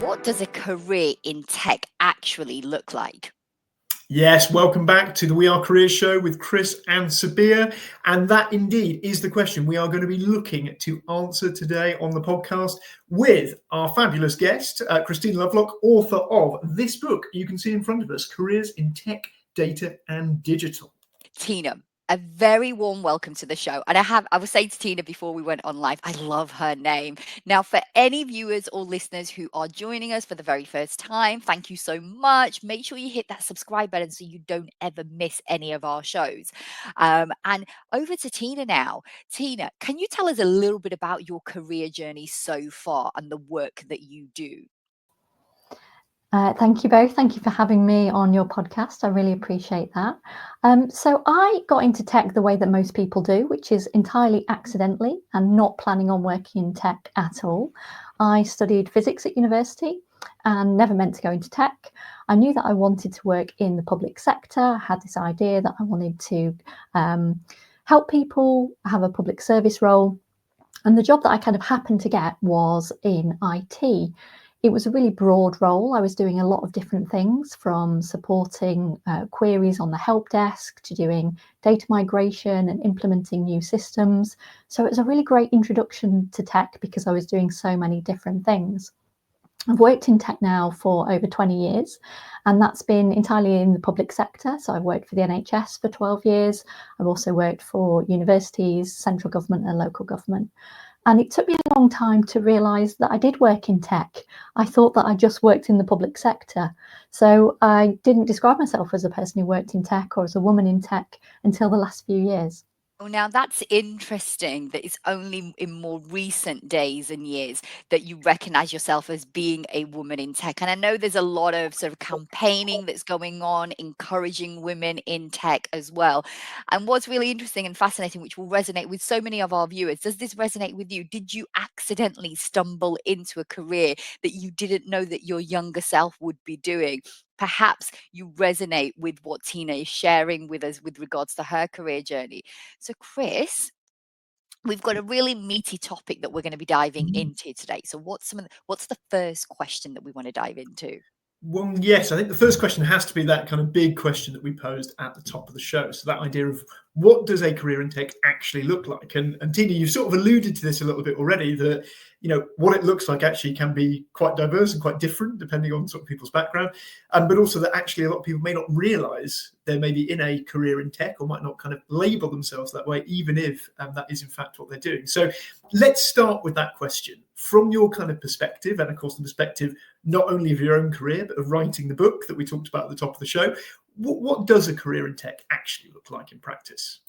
What does a career in tech actually look like? Yes, welcome back to the We Are Careers show with Chris and Sabiha. And that indeed is the question we are going to be looking to answer today on the podcast with our fabulous guest, Christina Lovelock, author of this book you can see in front of us, Careers in Tech, Data and Digital. Tina, a very warm welcome to the show. And I was saying to Tina before we went on live, I love her name. Now, for any viewers or listeners who are joining us for the very first time, thank you so much. Make sure you hit that subscribe button so you don't ever miss any of our shows. And over to Tina now. Tina, can you tell us a little bit about your career journey so far and the work that you do? Thank you both. Thank you for having me on your podcast. I really appreciate that. So I got into tech the way that most people do, which is entirely accidentally and not planning on working in tech at all. I studied physics at university and never meant to go into tech. I knew that I wanted to work in the public sector. I had this idea that I wanted to help people, have a public service role. And the job that I kind of happened to get was in IT. It was a really broad role. I was doing a lot of different things, from supporting queries on the help desk to doing data migration and implementing new systems. So it was a really great introduction to tech because I was doing so many different things. I've worked in tech now for over 20 years, and that's been entirely in the public sector. So I've worked for the NHS for 12 years. I've also worked for universities, central government and local government. And it took me a long time to realise that I did work in tech. I thought that I just worked in the public sector. So I didn't describe myself as a person who worked in tech or as a woman in tech until the last few years. Oh, now that's interesting that it's only in more recent days and years that you recognize yourself as being a woman in tech. And I know there's a lot of sort of campaigning that's going on, encouraging women in tech as well. And what's really interesting and fascinating, which will resonate with so many of our viewers, does this resonate with you? Did you accidentally stumble into a career that you didn't know that your younger self would be doing? Perhaps you resonate with what Tina is sharing with us with regards to her career journey. So, Chris, we've got a really meaty topic that we're going to be diving into today. So, what's the first question that we want to dive into? Well, yes, I think the first question has to be that kind of big question that we posed at the top of the show. So that idea of what does a career in tech actually look like? And Tina, you've sort of alluded to this a little bit already, that, you know, what it looks like actually can be quite diverse and quite different depending on sort of people's background. But also that actually a lot of people may not realize they're maybe in a career in tech or might not kind of label themselves that way, even if that is in fact what they're doing. So let's start with that question from your kind of perspective, and of course the perspective not only of your own career, but of writing the book that we talked about at the top of the show. What does a career in tech actually look like in practice?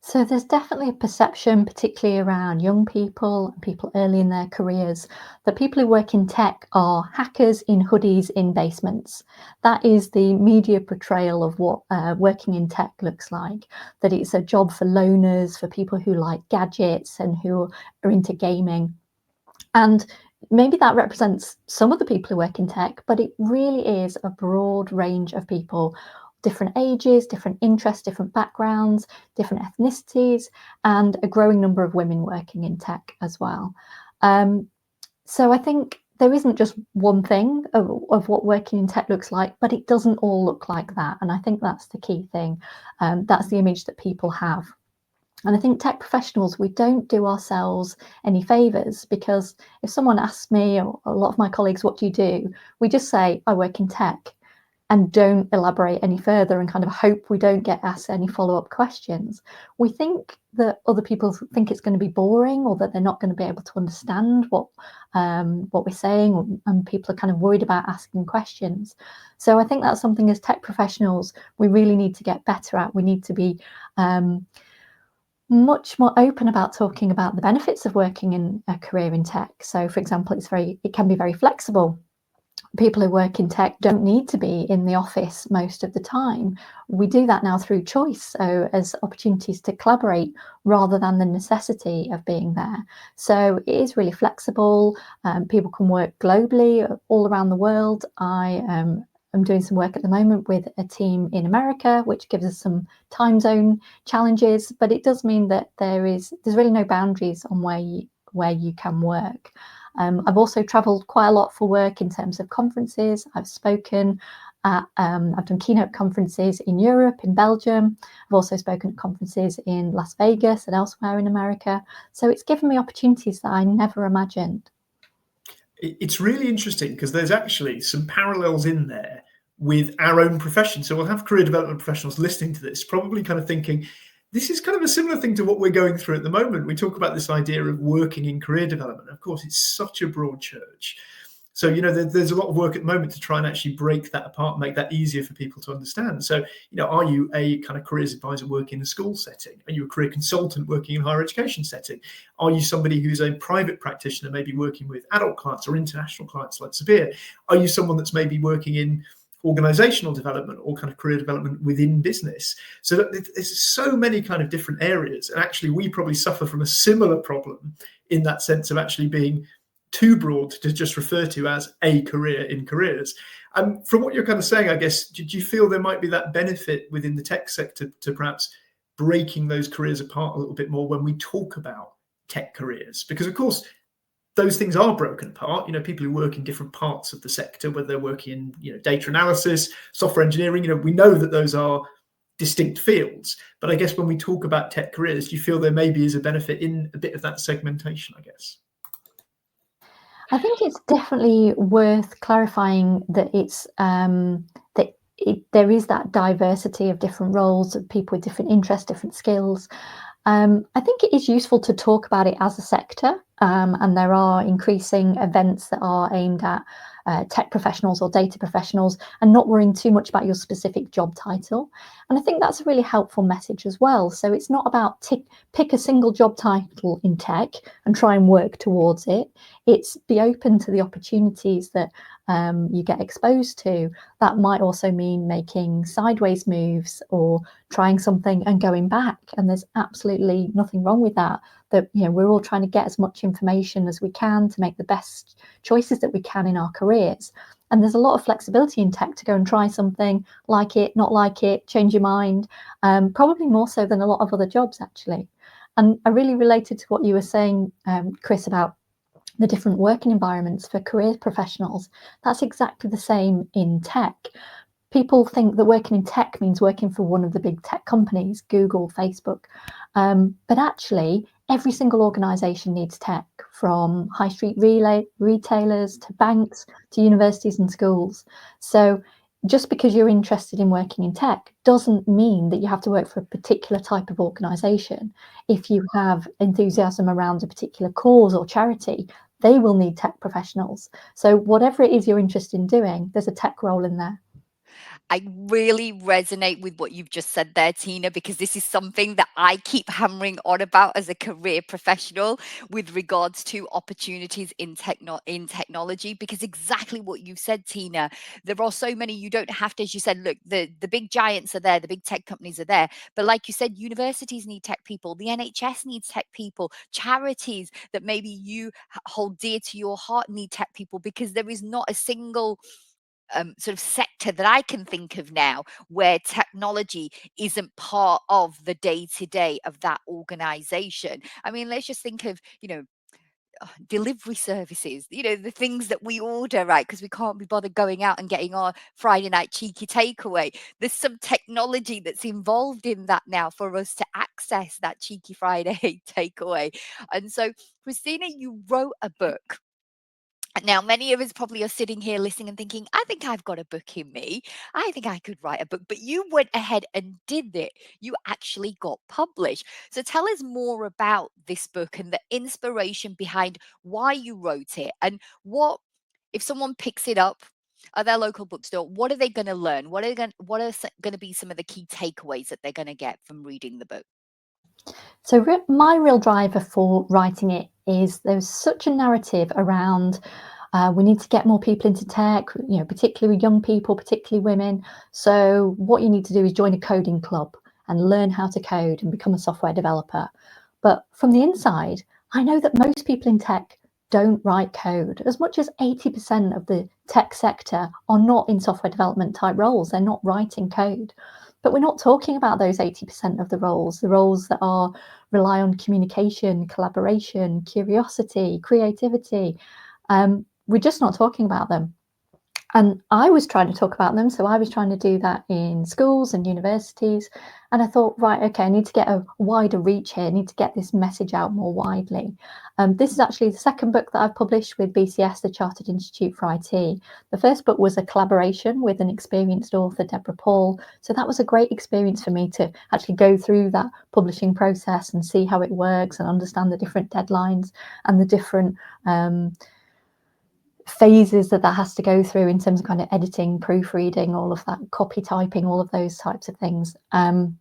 So there's definitely a perception, particularly around young people, people early in their careers, that people who work in tech are hackers in hoodies in basements. That is the media portrayal of what working in tech looks like, that it's a job for loners, for people who like gadgets and who are into gaming. And maybe that represents some of the people who work in tech, but it really is a broad range of people, different ages, different interests, different backgrounds, different ethnicities, and a growing number of women working in tech as well. So I think there isn't just one thing of what working in tech looks like, but it doesn't all look like that. And I think that's the key thing. That's the image that people have. And I think tech professionals, we don't do ourselves any favours, because if someone asks me or a lot of my colleagues, what do you do? We just say, I work in tech, and don't elaborate any further and kind of hope we don't get asked any follow-up questions. We think that other people think it's going to be boring, or that they're not going to be able to understand what we're saying, and people are kind of worried about asking questions. So I think that's something as tech professionals we really need to get better at. We need to be much more open about talking about the benefits of working in a career in tech. So, for example, it can be very flexible. People who work in tech don't need to be in the office most of the time. We do that now through choice, so as opportunities to collaborate rather than the necessity of being there. So it is really flexible. People can work globally, all around the world. I I'm doing some work at the moment with a team in America, which gives us some time zone challenges, but it does mean that there's really no boundaries on where you can work. I've also travelled quite a lot for work in terms of conferences. I've spoken at, I've done keynote conferences in Europe, in Belgium. I've also spoken at conferences in Las Vegas and elsewhere in America. So it's given me opportunities that I never imagined. It's really interesting because there's actually some parallels in there with our own profession. So we'll have career development professionals listening to this, probably kind of thinking, this is kind of a similar thing to what we're going through at the moment. We talk about this idea of working in career development. Of course, it's such a broad church. So, you know, there's a lot of work at the moment to try and actually break that apart, make that easier for people to understand. So, you know, are you a kind of careers advisor working in a school setting? Are you a career consultant working in a higher education setting? Are you somebody who's a private practitioner, maybe working with adult clients or international clients like Sabiha? Are you someone that's maybe working in organizational development or kind of career development within business? So there's so many kind of different areas. And actually, we probably suffer from a similar problem in that sense of actually being too broad to just refer to as a career in careers. From what you're kind of saying, I guess, did you feel there might be that benefit within the tech sector to perhaps breaking those careers apart a little bit more when we talk about tech careers? Because, of course, those things are broken apart. You know, people who work in different parts of the sector, whether they're working in, you know, data analysis, software engineering, you know, we know that those are distinct fields. But I guess when we talk about tech careers, do you feel there maybe is a benefit in a bit of that segmentation, I guess? I think it's definitely worth clarifying that there is that diversity of different roles, of people with different interests, different skills. I think it is useful to talk about it as a sector, and there are increasing events that are aimed at tech professionals or data professionals, and not worrying too much about your specific job title. And I think that's a really helpful message as well. So it's not about pick a single job title in tech and try and work towards it. It's be open to the opportunities that you get exposed to. That might also mean making sideways moves or trying something and going back. And there's absolutely nothing wrong with that. That, you know, we're all trying to get as much information as we can to make the best choices that we can in our careers. And there's a lot of flexibility in tech to go and try something, like it, not like it, change your mind, probably more so than a lot of other jobs, actually. And I really related to what you were saying, Chris, about the different working environments for career professionals. That's exactly the same in tech. People think that working in tech means working for one of the big tech companies, Google, Facebook. But actually, every single organisation needs tech, from high street retailers to banks to universities and schools. So just because you're interested in working in tech doesn't mean that you have to work for a particular type of organisation. If you have enthusiasm around a particular cause or charity, they will need tech professionals. So whatever it is you're interested in doing, there's a tech role in there. I really resonate with what you've just said there, Tina, because this is something that I keep hammering on about as a career professional with regards to opportunities in technology. Because exactly what you said, Tina, there are so many. You don't have to, as you said, look, the big giants are there, the big tech companies are there. But like you said, universities need tech people, the NHS needs tech people, charities that maybe you hold dear to your heart need tech people, because there is not a single sort of sector that I can think of now where technology isn't part of the day to day of that organization. I mean, let's just think of, you know, delivery services, you know, the things that we order, right? Because we can't be bothered going out and getting our Friday night cheeky takeaway. There's some technology that's involved in that now for us to access that cheeky Friday takeaway. And so, Christina, you wrote a book. Now, many of us probably are sitting here listening and thinking, I think I've got a book in me. I think I could write a book. But you went ahead and did it. You actually got published. So tell us more about this book and the inspiration behind why you wrote it, and what, if someone picks it up at their local bookstore, what are they going to learn? What are going to be some of the key takeaways that they're going to get from reading the book? So my real driver for writing it is there's such a narrative around we need to get more people into tech, you know, particularly young people, particularly women. So what you need to do is join a coding club and learn how to code and become a software developer. But from the inside, I know that most people in tech don't write code. As much as 80% of the tech sector are not in software development type roles, they're not writing code. But we're not talking about those 80% of the roles that are rely on communication, collaboration, curiosity, creativity. We're just not talking about them. And I was trying to talk about them. So I was trying to do that in schools and universities. And I thought, right, okay, I need to get a wider reach here. I need to get this message out more widely. This is actually the second book that I've published with BCS, the Chartered Institute for IT. The first book was a collaboration with an experienced author, Deborah Paul. So that was a great experience for me to actually go through that publishing process and see how it works and understand the different deadlines and the different phases that has to go through in terms of kind of editing, proofreading, all of that, copy typing, all of those types of things. And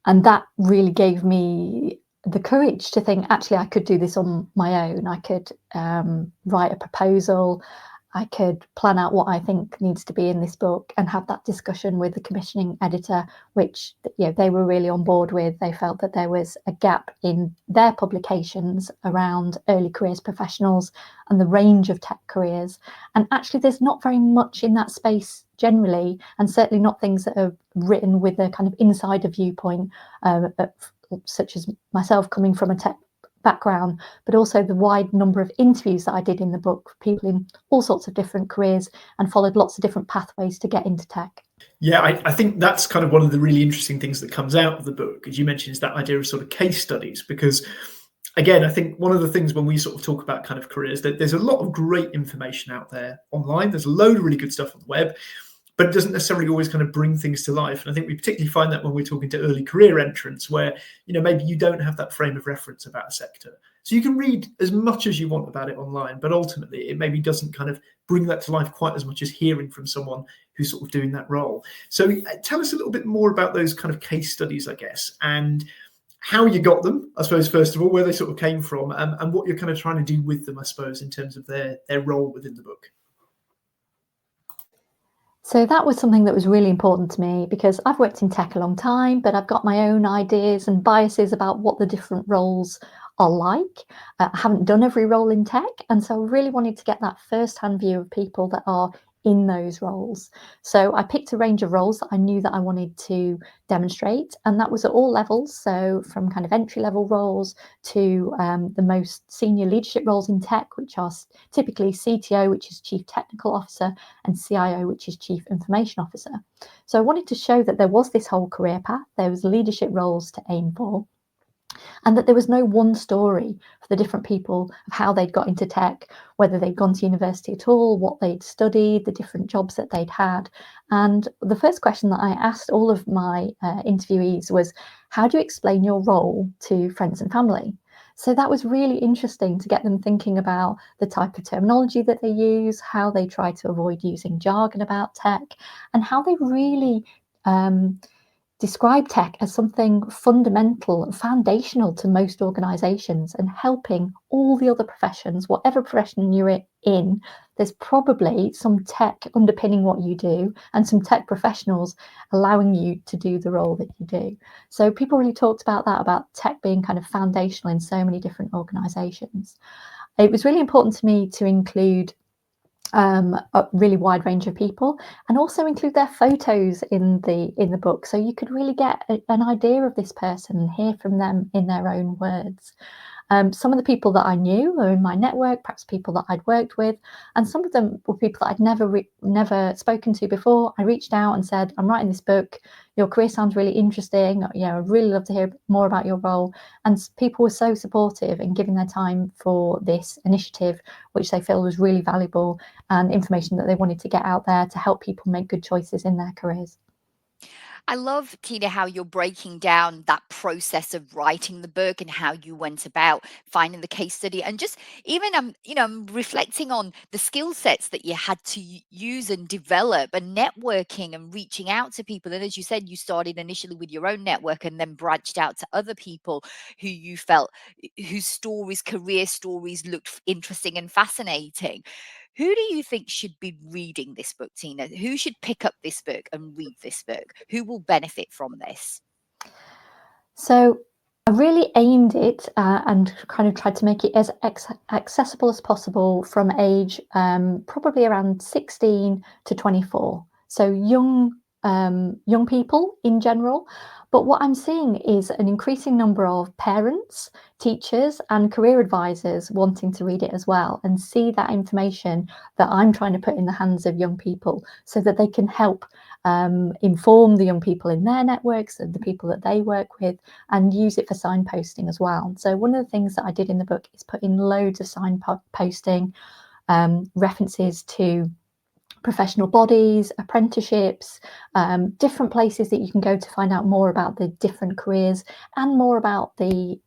that really gave me the courage to think, actually, I could do this on my own. I could write a proposal. I could plan out what I think needs to be in this book and have that discussion with the commissioning editor, which they were really on board with. They felt that there was a gap in their publications around early careers professionals and the range of tech careers. And actually, there's not very much in that space generally, and certainly not things that are written with a kind of insider viewpoint, such as myself coming from a tech background, but also the wide number of interviews that I did in the book for people in all sorts of different careers and followed lots of different pathways to get into tech. Yeah, I think that's kind of one of the really interesting things that comes out of the book, as you mentioned, is that idea of sort of case studies. Because again, I think one of the things when we sort of talk about kind of careers, that there's a lot of great information out there online. There's a load of really good stuff on the web, but it doesn't necessarily always kind of bring things to life. And I think we particularly find that when we're talking to early career entrants, where, maybe you don't have that frame of reference about a sector. So you can read as much as you want about it online, but ultimately it maybe doesn't kind of bring that to life quite as much as hearing from someone who's sort of doing that role. So tell us a little bit more about those kind of case studies, I guess, and how you got them, I suppose, first of all, where they sort of came from, and what you're kind of trying to do with them, I suppose, in terms of their role within the book. So that was something that was really important to me because I've worked in tech a long time, but I've got my own ideas and biases about what the different roles are like. I haven't done every role in tech, and so I really wanted to get that first-hand view of people that are in those roles. So I picked a range of roles that I knew that I wanted to demonstrate, and that was at all levels. So from kind of entry-level roles to the most senior leadership roles in tech, which are typically CTO, which is Chief Technical Officer, and CIO, which is Chief Information Officer. So I wanted to show that there was this whole career path, there was leadership roles to aim for, and that there was no one story for the different people of how they'd got into tech, whether they'd gone to university at all, what they'd studied, the different jobs that they'd had. And the first question that I asked all of my interviewees was, how do you explain your role to friends and family? So that was really interesting to get them thinking about the type of terminology that they use, how they try to avoid using jargon about tech, and how they really describe tech as something fundamental and foundational to most organizations and helping all the other professions, whatever profession you're in, there's probably some tech underpinning what you do and some tech professionals allowing you to do the role that you do. So people really talked about that, about tech being kind of foundational in so many different organizations. It was really important to me to include a really wide range of people, and also include their photos in the book, so you could really get an idea of this person and hear from them in their own words. Some of the people that I knew were in my network, perhaps people that I'd worked with, and some of them were people that I'd never spoken to before. I reached out and said, I'm writing this book. Your career sounds really interesting. I'd really love to hear more about your role. And people were so supportive in giving their time for this initiative, which they feel was really valuable and information that they wanted to get out there to help people make good choices in their careers. I love, Tina, how you're breaking down that process of writing the book and how you went about finding the case study, and just even I'm reflecting on the skill sets that you had to use and develop, and networking and reaching out to people. And as you said, you started initially with your own network and then branched out to other people who you felt whose stories, career stories, looked interesting and fascinating. Who do you think should be reading this book, Tina? Who should pick up this book and read this book? Who will benefit from this? So I really aimed it and kind of tried to make it as accessible as possible from age probably around 16 to 24. So young people in general. But what I'm seeing is an increasing number of parents, teachers, and career advisors wanting to read it as well and see that information that I'm trying to put in the hands of young people so that they can help inform the young people in their networks and the people that they work with, and use it for signposting as well. So one of the things that I did in the book is put in loads of signposting, references to professional bodies, apprenticeships, different places that you can go to find out more about the different careers and more about the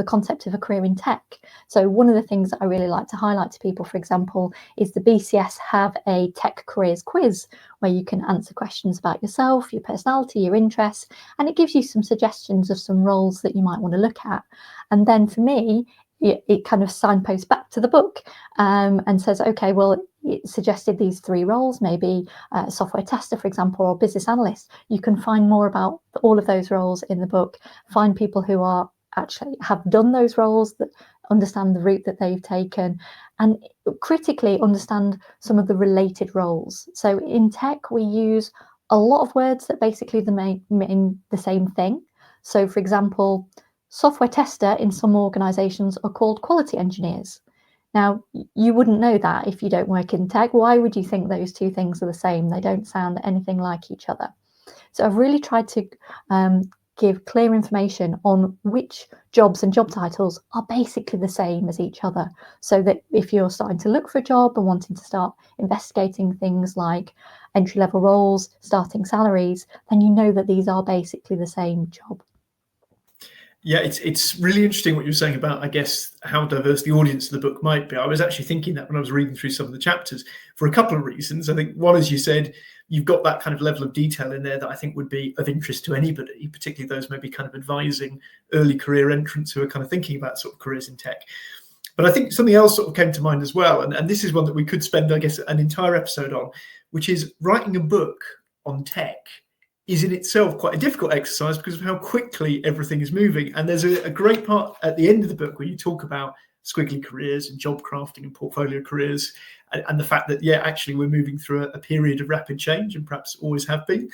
concept of a career in tech. So one of the things that I really like to highlight to people, for example, is the BCS have a tech careers quiz where you can answer questions about yourself, your personality, your interests, and it gives you some suggestions of some roles that you might want to look at. And then for me, it kind of signposts back to the book and says, okay, well, it suggested these 3 roles, maybe a software tester, for example, or business analyst. You can find more about all of those roles in the book, find people who are actually have done those roles, that understand the route that they've taken, and critically understand some of the related roles. So in tech, we use a lot of words that basically mean the same thing. So for example, software tester in some organizations are called quality engineers. Now, you wouldn't know that if you don't work in tech. Why would you think those two things are the same? They don't sound anything like each other. So I've really tried to give clear information on which jobs and job titles are basically the same as each other, so that if you're starting to look for a job and wanting to start investigating things like entry-level roles, starting salaries, then you know that these are basically the same job. Yeah, it's really interesting what you're saying about, I guess, how diverse the audience of the book might be. I was actually thinking that when I was reading through some of the chapters for a couple of reasons. I think one, as you said, you've got that kind of level of detail in there that I think would be of interest to anybody, particularly those maybe kind of advising early career entrants who are kind of thinking about sort of careers in tech. But I think something else sort of came to mind as well, and this is one that we could spend, I guess, an entire episode on, which is writing a book on tech is in itself quite a difficult exercise because of how quickly everything is moving. And there's a great part at the end of the book where you talk about squiggly careers and job crafting and portfolio careers, and the fact that, yeah, actually we're moving through a period of rapid change and perhaps always have been.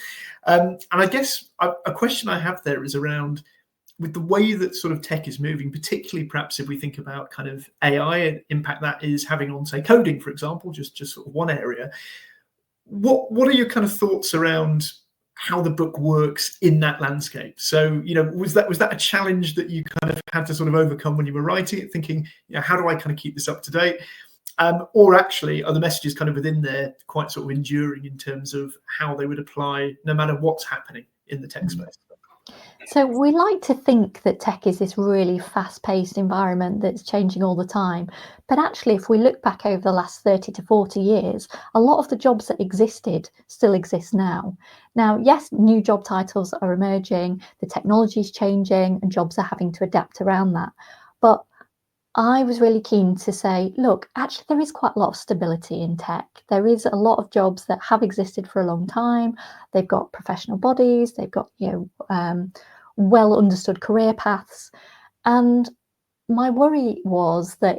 And I guess a question I have there is around, with the way that sort of tech is moving, particularly perhaps if we think about kind of AI and impact that is having on, say, coding, for example, just sort of one area. What are your kind of thoughts around how the book works in that landscape? So, was that a challenge that you kind of had to sort of overcome when you were writing it, thinking, how do I kind of keep this up to date? Or actually, are the messages kind of within there quite sort of enduring in terms of how they would apply no matter what's happening in the tech space? So we like to think that tech is this really fast-paced environment that's changing all the time. But actually, if we look back over the last 30 to 40 years, a lot of the jobs that existed still exist now. Now, yes, new job titles are emerging, the technology is changing, and jobs are having to adapt around that. But I was really keen to say, look, actually, there is quite a lot of stability in tech. There is a lot of jobs that have existed for a long time. They've got professional bodies. They've got, well understood career paths. And my worry was that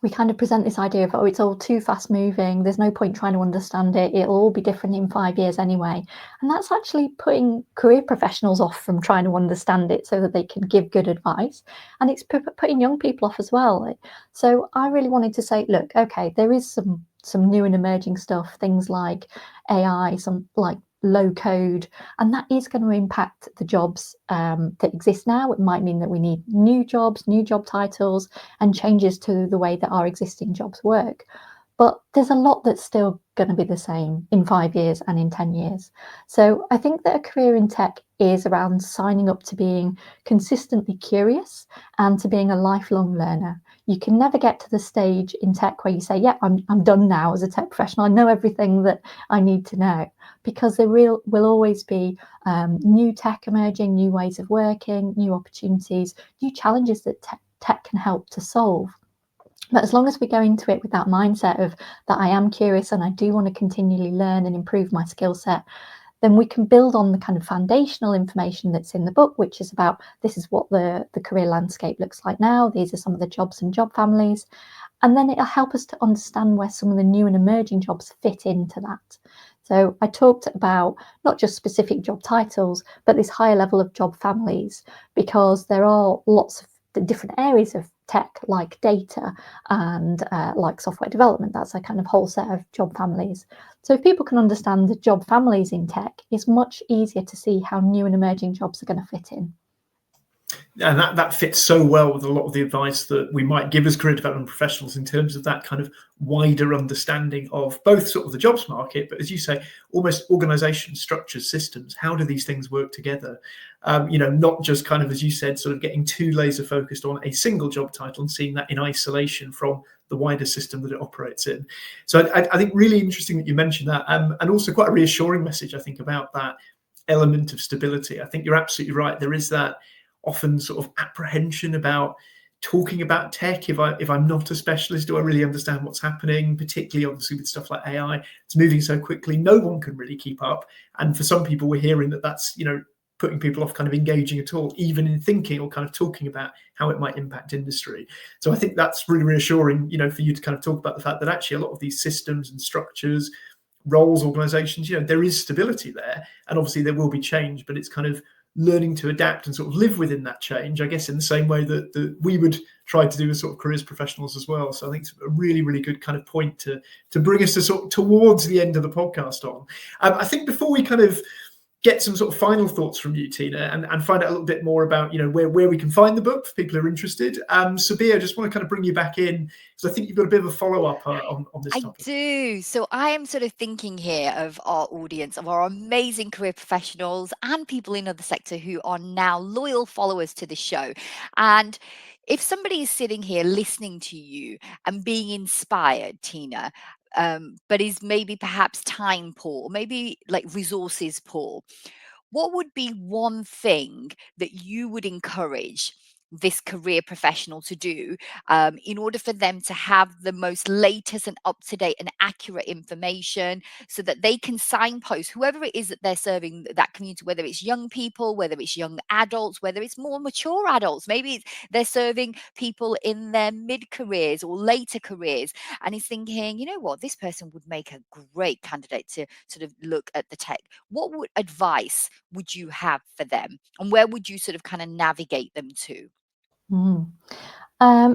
we kind of present this idea of, oh, it's all too fast moving. There's no point trying to understand it. It'll all be different in 5 years anyway. And that's actually putting career professionals off from trying to understand it so that they can give good advice. And it's putting young people off as well. So I really wanted to say, look, okay, there is some new and emerging stuff, things like AI, some like low code, and that is going to impact the jobs that exist now. It might mean that we need new jobs, new job titles, and changes to the way that our existing jobs work. But there's a lot that's still going to be the same in 5 years and in 10 years. So I think that a career in tech is around signing up to being consistently curious and to being a lifelong learner. You can never get to the stage in tech where you say, yeah, I'm done now as a tech professional. I know everything that I need to know, because there will always be new tech emerging, new ways of working, new opportunities, new challenges that tech can help to solve. But as long as we go into it with that mindset of that I am curious and I do want to continually learn and improve my skill set, then we can build on the kind of foundational information that's in the book, which is about this is what the career landscape looks like now. These are some of the jobs and job families. And then it'll help us to understand where some of the new and emerging jobs fit into that. So I talked about not just specific job titles, but this higher level of job families, because there are lots of different areas of tech, like data and like software development. That's a kind of whole set of job families. So if people can understand the job families in tech, it's much easier to see how new and emerging jobs are going to fit in. And that fits so well with a lot of the advice that we might give as career development professionals in terms of that kind of wider understanding of both sort of the jobs market, but as you say, almost organization structures, systems. How do these things work together? Not just kind of, as you said, sort of getting too laser focused on a single job title and seeing that in isolation from the wider system that it operates in. So I think really interesting that you mentioned that, and also quite a reassuring message, I think, about that element of stability. I think you're absolutely right. There is that often sort of apprehension about talking about tech. If I'm not a specialist, do I really understand what's happening? Particularly, obviously, with stuff like AI, it's moving so quickly, no one can really keep up. And for some people, we're hearing that that's putting people off kind of engaging at all, even in thinking or kind of talking about how it might impact industry. So I think that's really reassuring, for you to kind of talk about the fact that actually a lot of these systems and structures, roles, organizations, there is stability there, and obviously there will be change, but it's kind of learning to adapt and sort of live within that change, I guess, in the same way that we would try to do as sort of careers professionals as well. So I think it's a really, really good kind of point to bring us to sort of towards the end of the podcast on. I think before we kind of get some sort of final thoughts from you, Tina, and find out a little bit more about, where we can find the book for people who are interested. Sabiha, I just want to kind of bring you back in, because I think you've got a bit of a follow-up on this topic. I do. So I am sort of thinking here of our audience, of our amazing career professionals and people in other sector who are now loyal followers to the show. And if somebody is sitting here listening to you and being inspired, Tina, but is maybe perhaps time poor, maybe like resources poor, what would be one thing that you would encourage this career professional to do in order for them to have the most latest and up-to-date and accurate information, so that they can signpost whoever it is that they're serving that community, whether it's young people, whether it's young adults, whether it's more mature adults, maybe they're serving people in their mid-careers or later careers, and he's thinking, you know what, this person would make a great candidate to sort of look at the tech. What advice would you have for them, and where would you sort of kind of navigate them to?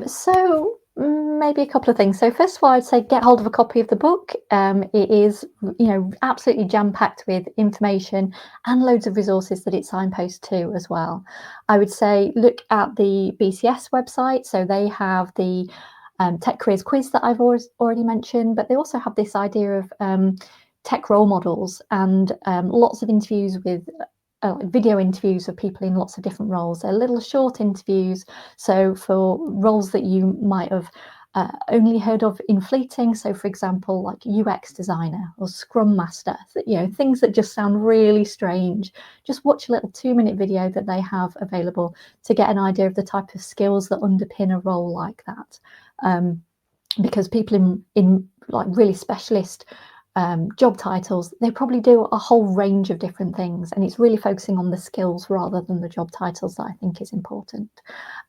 So maybe a couple of things. So first of all, I'd say get hold of a copy of the book. It is, absolutely jam-packed with information and loads of resources that it signposts to as well. I would say look at the BCS website. So they have the Tech Careers Quiz that I've already mentioned, but they also have this idea of tech role models and lots of interviews with video interviews of people in lots of different roles. They're little short interviews. So for roles that you might have only heard of in fleeting, so for example, like UX designer or Scrum Master, things that just sound really strange, just watch a little 2-minute video that they have available to get an idea of the type of skills that underpin a role like that. Because people in like really specialist job titles, they probably do a whole range of different things, and it's really focusing on the skills rather than the job titles that I think is important.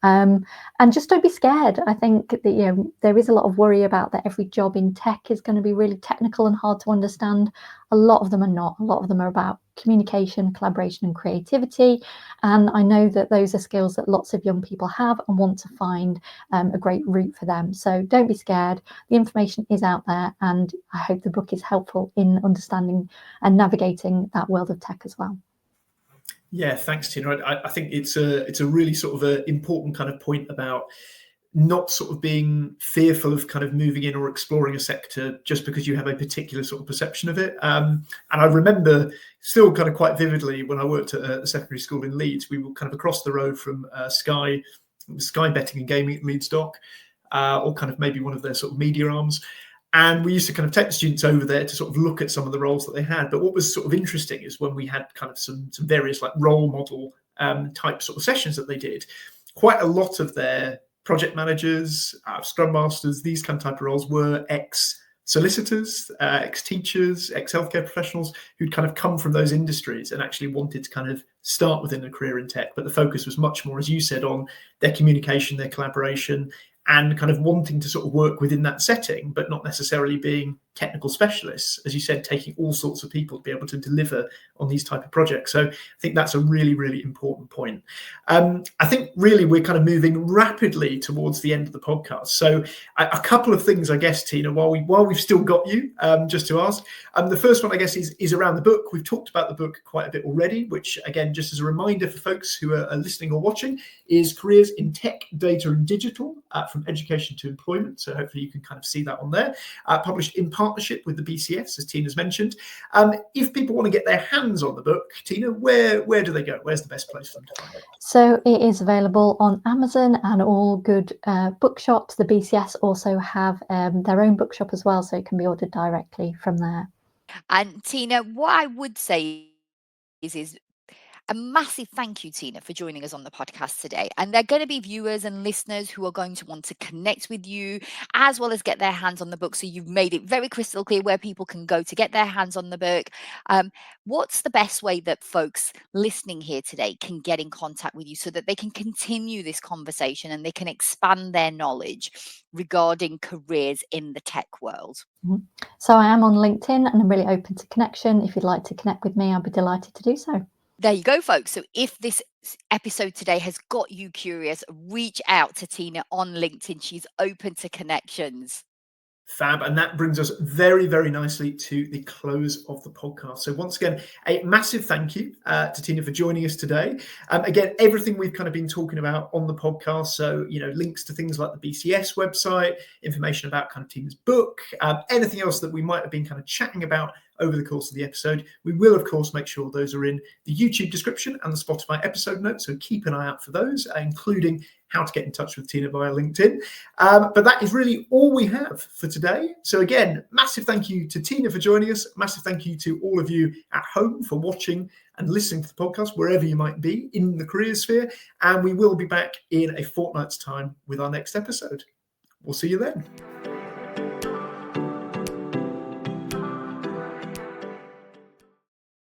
And just don't be scared. I think that there is a lot of worry about that every job in tech is going to be really technical and hard to understand. A lot of them are not. A lot of them are about communication, collaboration, and creativity. And I know that those are skills that lots of young people have and want to find a great route for them. So don't be scared. The information is out there, and I hope the book is helpful in understanding and navigating that world of tech as well. Yeah, thanks, Tina. I think it's a really sort of an important kind of point about not sort of being fearful of kind of moving in or exploring a sector just because you have a particular sort of perception of it. And I remember still kind of quite vividly when I worked at a secondary school in Leeds, we were kind of across the road from Sky Betting and Gaming at Leeds Dock, or kind of maybe one of their sort of media arms. And we used to kind of take the students over there to sort of look at some of the roles that they had. But what was sort of interesting is when we had kind of some various like role model type sort of sessions that they did, quite a lot of their project managers, Scrum Masters, these kind of type of roles were solicitors, ex-teachers, ex-healthcare professionals who'd kind of come from those industries and actually wanted to kind of start within a career in tech. But the focus was much more, as you said, on their communication, their collaboration, and kind of wanting to sort of work within that setting, but not necessarily being technical specialists, as you said, taking all sorts of people to be able to deliver on these type of projects. So I think that's a really, really important point. I think really we're kind of moving rapidly towards the end of the podcast. So a couple of things, I guess, Tina, while we've still got you, just to ask. The first one, I guess, is around the book. We've talked about the book quite a bit already, which, again, just as a reminder for folks who are listening or watching, is Careers in Tech, Data and Digital, from Education to Employment. So hopefully you can kind of see that on there. Published in partnership with the BCS, as Tina's mentioned. If people want to get their hands on the book, Tina, where do they go? Where's the best place for them to find it? So it is available on Amazon and all good bookshops. The BCS also have their own bookshop as well, so it can be ordered directly from there. And Tina, what I would say is a massive thank you, Tina, for joining us on the podcast today. And there are going to be viewers and listeners who are going to want to connect with you as well as get their hands on the book. So you've made it very crystal clear where people can go to get their hands on the book. What's the best way that folks listening here today can get in contact with you so that they can continue this conversation and they can expand their knowledge regarding careers in the tech world? So I am on LinkedIn and I'm really open to connection. If you'd like to connect with me, I'll be delighted to do so. There you go, folks. So if this episode today has got you curious, reach out to Tina on LinkedIn. She's open to connections. Fab. And that brings us very, very nicely to the close of the podcast. So once again, a massive thank you to Tina for joining us today. Again, everything we've kind of been talking about on the podcast. So, links to things like the BCS website, information about kind of Tina's book, anything else that we might have been kind of chatting about over the course of the episode. We will, of course, make sure those are in the YouTube description and the Spotify episode notes. So keep an eye out for those, including how to get in touch with Tina via LinkedIn. But that is really all we have for today. So again, massive thank you to Tina for joining us. Massive thank you to all of you at home for watching and listening to the podcast, wherever you might be in the career sphere. And we will be back in a fortnight's time with our next episode. We'll see you then.